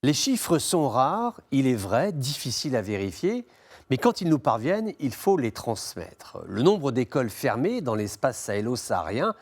Les chiffres sont rares, il est vrai, difficiles à vérifier, mais quand ils nous parviennent, il faut les transmettre. Le nombre d'écoles fermées dans l'espace sahélo-saharien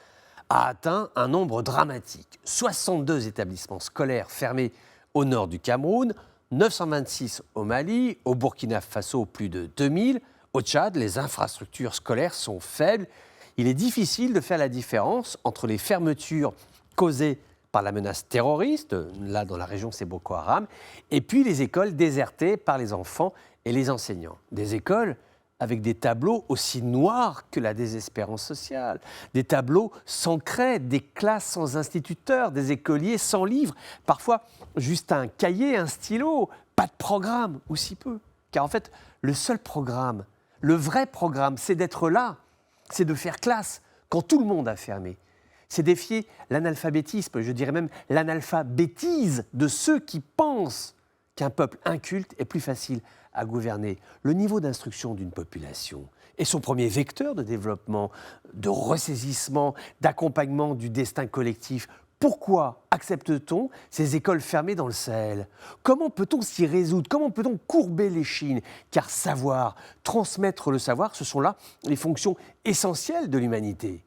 a atteint un nombre dramatique. 62 établissements scolaires fermés au nord du Cameroun, 926 au Mali, au Burkina Faso plus de 2000. Au Tchad, les infrastructures scolaires sont faibles. Il est difficile de faire la différence entre les fermetures causées par la menace terroriste, là dans la région c'est Boko Haram, et puis les écoles désertées par les enfants et les enseignants. Des écoles avec des tableaux aussi noirs que la désespérance sociale, des tableaux sans craie, des classes sans instituteurs, des écoliers sans livres, parfois juste un cahier, un stylo, pas de programme, ou si peu. Car en fait, le seul programme, le vrai programme, c'est d'être là, c'est de faire classe quand tout le monde a fermé. C'est défier l'analphabétisme, je dirais même l'analphabétise de ceux qui pensent qu'un peuple inculte est plus facile à gouverner. Le niveau d'instruction d'une population est son premier vecteur de développement, de ressaisissement, d'accompagnement du destin collectif. Pourquoi accepte-t-on ces écoles fermées dans le Sahel? Comment peut-on s'y résoudre? Comment peut-on courber l'échine? Car savoir, transmettre le savoir, ce sont là les fonctions essentielles de l'humanité.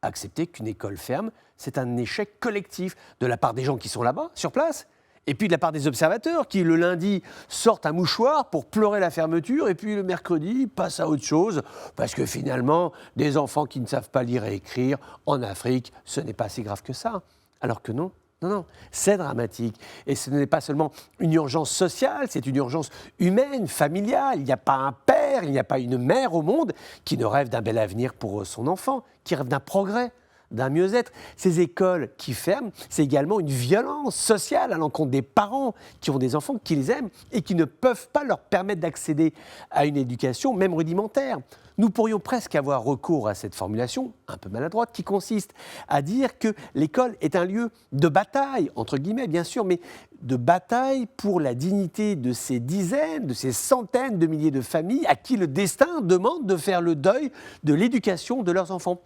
Accepter qu'une école ferme, c'est un échec collectif de la part des gens qui sont là-bas, sur place, et puis de la part des observateurs qui, le lundi, sortent un mouchoir pour pleurer la fermeture, et puis le mercredi, passent à autre chose, parce que finalement, des enfants qui ne savent pas lire et écrire, en Afrique, ce n'est pas si grave que ça. Alors que non. Non, c'est dramatique. Et ce n'est pas seulement une urgence sociale, c'est une urgence humaine, familiale. Il n'y a pas un père, il n'y a pas une mère au monde qui ne rêve d'un bel avenir pour son enfant, qui rêve d'un progrès, d'un mieux-être. Ces écoles qui ferment, c'est également une violence sociale à l'encontre des parents qui ont des enfants, qui les aiment et qui ne peuvent pas leur permettre d'accéder à une éducation, même rudimentaire. Nous pourrions presque avoir recours à cette formulation, un peu maladroite, qui consiste à dire que l'école est un lieu de bataille, entre guillemets bien sûr, mais de bataille pour la dignité de ces dizaines, de ces centaines de milliers de familles à qui le destin demande de faire le deuil de l'éducation de leurs enfants.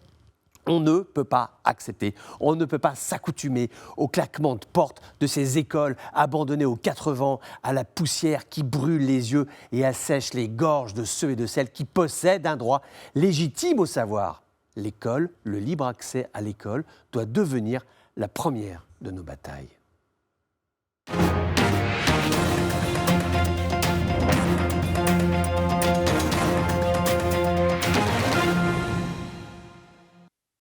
On ne peut pas accepter, on ne peut pas s'accoutumer au claquement de porte de ces écoles abandonnées aux quatre vents, à la poussière qui brûle les yeux et assèche les gorges de ceux et de celles qui possèdent un droit légitime au savoir. L'école, le libre accès à l'école, doit devenir la première de nos batailles.